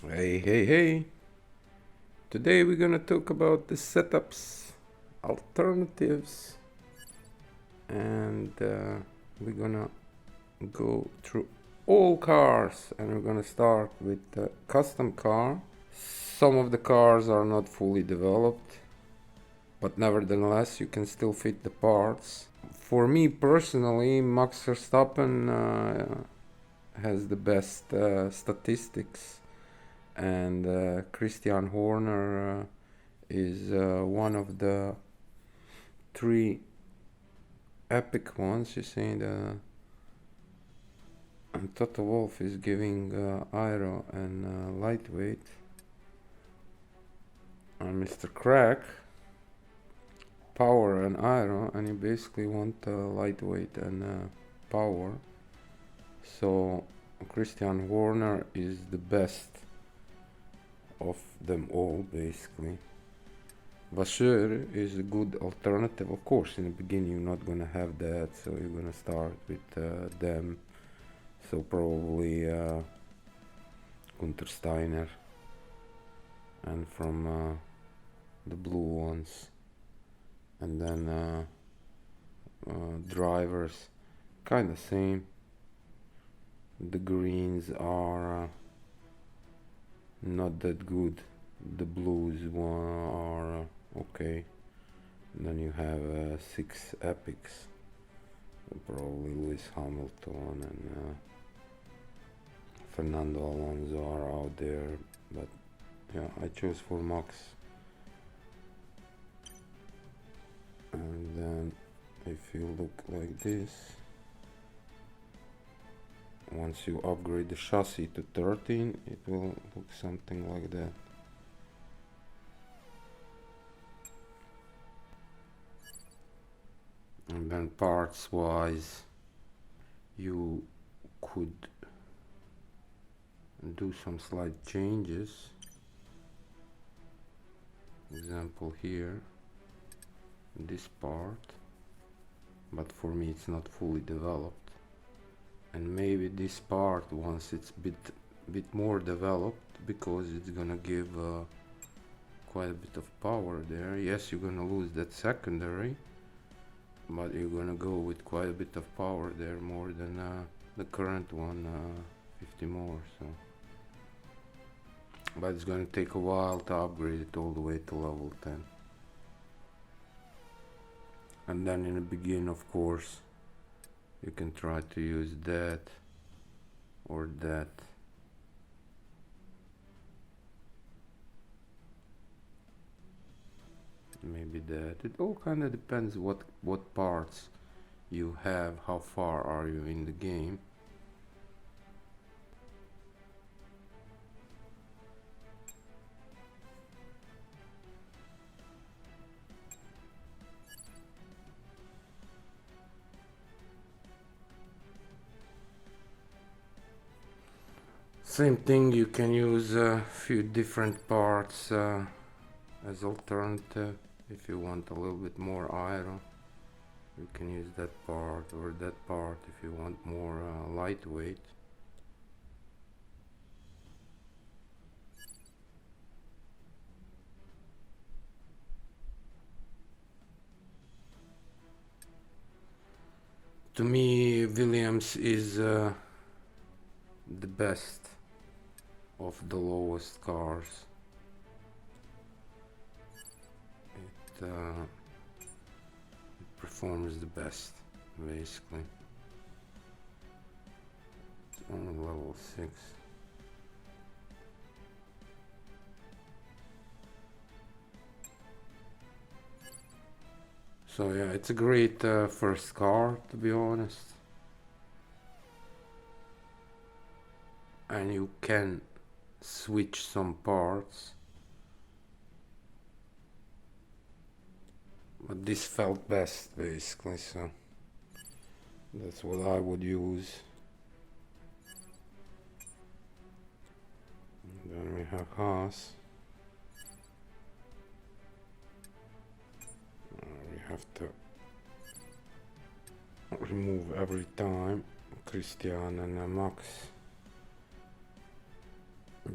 Hey, hey, hey! Today we're gonna talk about the setups, alternatives, and we're gonna go through all cars. And we're gonna start with the custom car. Some of the cars are not fully developed, but nevertheless, you can still fit the parts. For me personally, Max Verstappen has the best statistics, and Christian Horner is one of the three epic ones. You see, and Toto Wolff is giving aero and lightweight, and Mr. Crack power and aero, and you basically want lightweight and power. So Christian Horner is the best of them all, basically. Vasseur is a good alternative. Of course, in the beginning you're not gonna have that, so you're gonna start with them. So probably Gunter Steiner, and from the blue ones, and then drivers, kind of same. The greens are not that good. The blues one are okay. And then you have 6 epics, probably Lewis Hamilton and Fernando Alonso are out there, but yeah, I chose for Max. And then if you look like this, once you upgrade the chassis to 13, it will look something like that. And then parts wise, you could do some slight changes. Example here, this part, but for me it's not fully developed. And maybe this part, once it's bit more developed, because it's gonna give quite a bit of power there. Yes, you're gonna lose that secondary, but you're gonna go with quite a bit of power there, more than the current one, 50 more. So, but it's gonna take a while to upgrade it all the way to level 10. And then in the beginning, of course, you can try to use that or that. Maybe that. It all kind of depends what parts you have, how far are you in the game. Same thing, you can use a few different parts as alternative. If you want a little bit more aero, you can use that part or that part if you want more lightweight. To me, Williams is the best of the lowest cars. It performs the best, basically. It's on level 6. So yeah, it's a great first car, to be honest. And you can switch some parts, but this felt best, basically, so that's what I would use. And then we have Haas. We have to remove every time Christian and Max.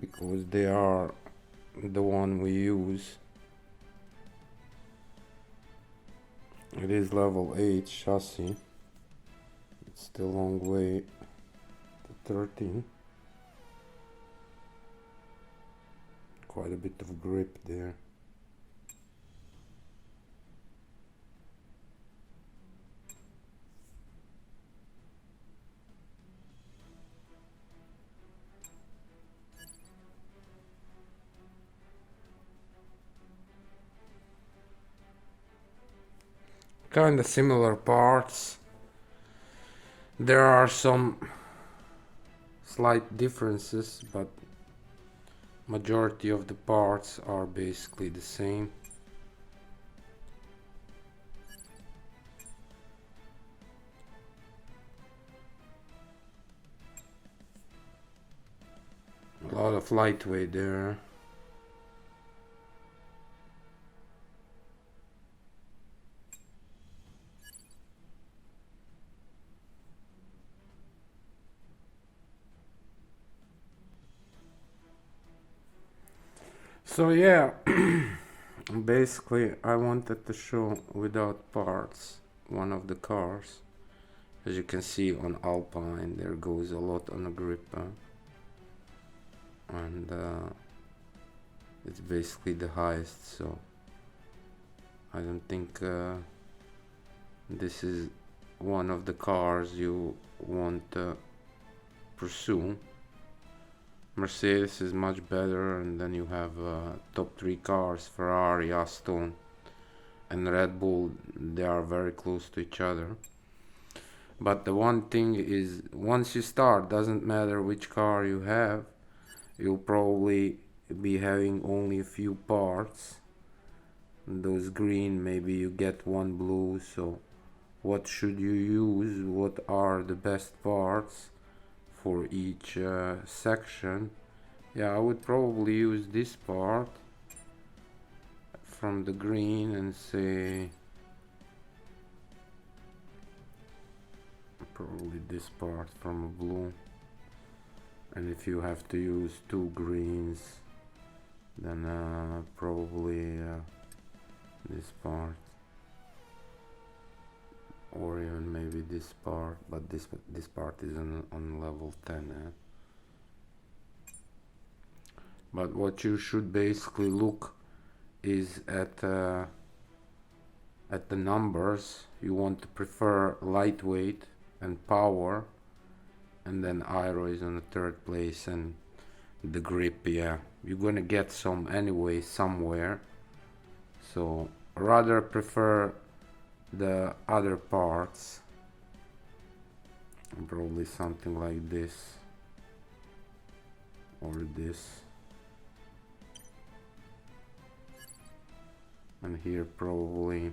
because they are the one we use. It is level 8 chassis. It's still a long way to 13. Quite a bit of grip there. Kind of similar parts. There are some slight differences, but majority of the parts are basically the same. A lot of lightweight there. So yeah, basically I wanted to show without parts one of the cars. As you can see on Alpine, there goes a lot on the grip, and it's basically the highest, so I don't think this is one of the cars you want to pursue. Mercedes is much better, and then you have top 3 cars, Ferrari, Aston and Red Bull. They are very close to each other. But the one thing is, once you start, doesn't matter which car you have, you'll probably be having only a few parts. Those green, maybe you get one blue. So what should you use? What are the best parts for each section? Yeah, I would probably use this part from the green and say probably this part from a blue. And if you have to use 2 greens, then probably this part, or even maybe this part, but this part is on level 10. But what you should basically look is at the numbers. You want to prefer lightweight and power, and then aero is on the 3rd place, and the grip, yeah, you're gonna get some anyway somewhere, so rather prefer the other parts, probably something like this or this, and here probably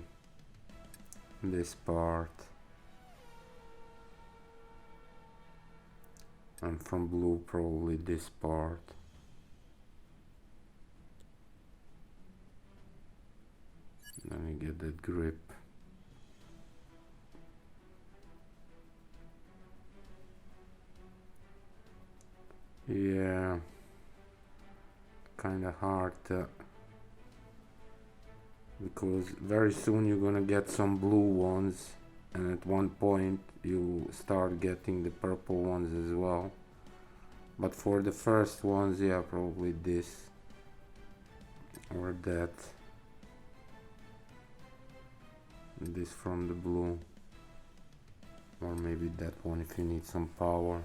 this part, and from blue probably this part. Then you get that grip. Yeah, kinda hard to, because very soon you're gonna get some blue ones, and at one point you start getting the purple ones as well. But for the first ones, yeah, probably this or that. This from the blue, or maybe that one if you need some power.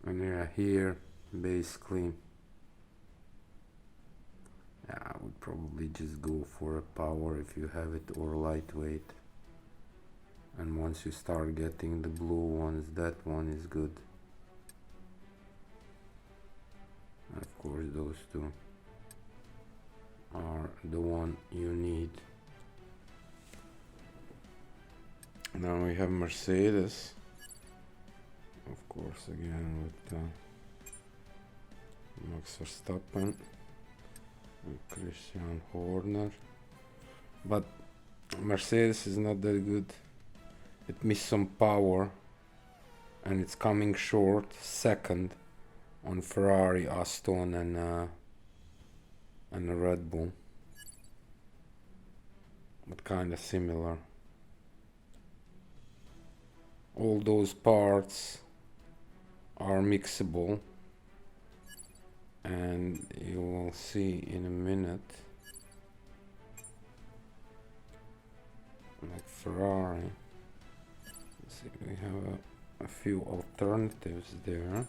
And yeah, here basically, yeah, I would probably just go for a power if you have it, or lightweight. And once you start getting the blue ones, that one is good. Of course, those two are the one you need. Now we have Mercedes, of course, again with Max Verstappen and Christian Horner. But Mercedes is not that good. It missed some power, and it's coming short second on Ferrari, Aston, and a Red Bull, but kind of similar. All those parts are mixable, and you will see in a minute. Like Ferrari, let's see, we have a few alternatives there.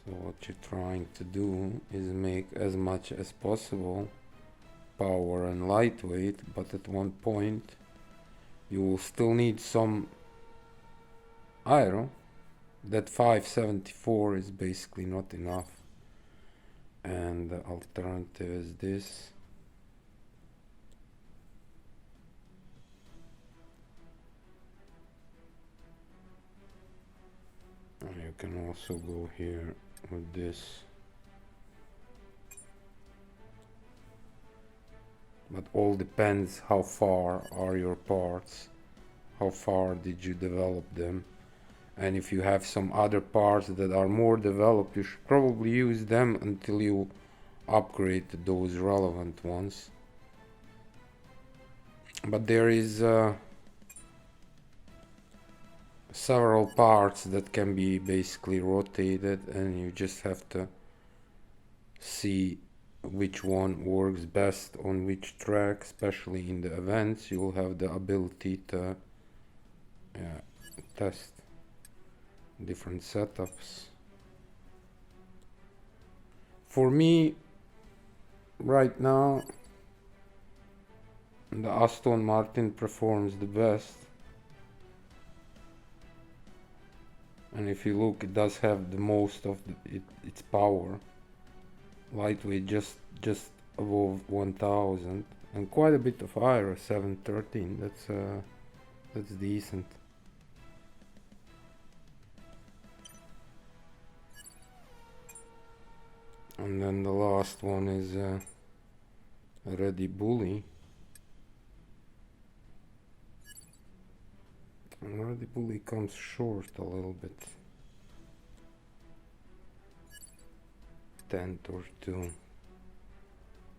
So what you're trying to do is make as much as possible power and lightweight, but at one point you will still need some aero. That 574 is basically not enough, and the alternative is this. And you can also go here with this, but all depends how far are your parts, how far did you develop them, and if you have some other parts that are more developed, you should probably use them until you upgrade to those relevant ones. But there is several parts that can be basically rotated, and you just have to see which one works best on which track. Especially in the events, you'll have the ability to test different setups. For me right now, the Aston Martin performs the best. And if you look, it does have the most of its power. Lightweight just above 1000, and quite a bit of aero, 713. That's decent. And then the last one is Ready Bully. And Ready Bully comes short a little bit. 10th or 2.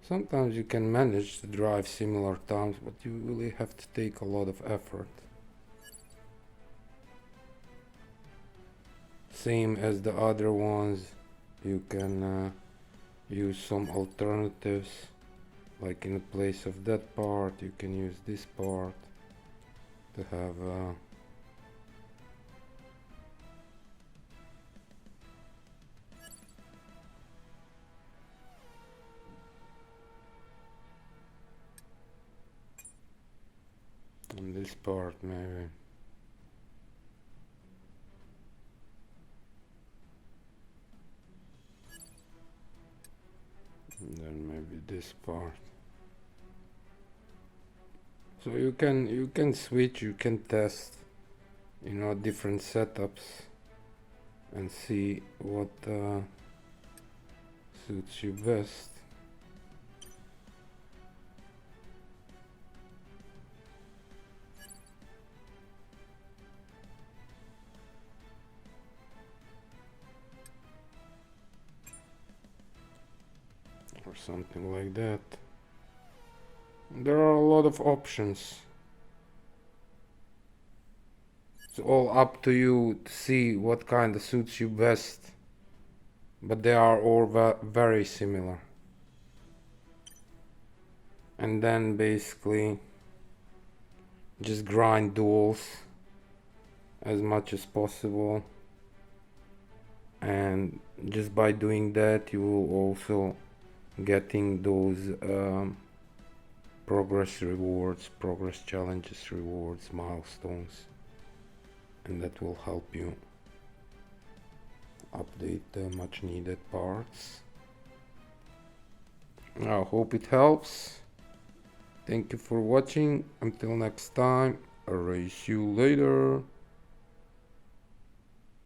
Sometimes you can manage to drive similar times, but you really have to take a lot of effort. Same as the other ones, you can use some alternatives, like in the place of that part you can use this part to have on this part maybe. And then maybe this part. So you can switch, you can test, you know, different setups and see what suits you best. Or something like that. There are a lot of options. It's all up to you to see what kind of suits you best, but they are all very similar. And then basically just grind duals as much as possible, and just by doing that you will also getting those progress rewards, progress challenges rewards, milestones, and that will help you update the much needed parts. I hope it helps. Thank you for watching. Until next time, I'll race you later.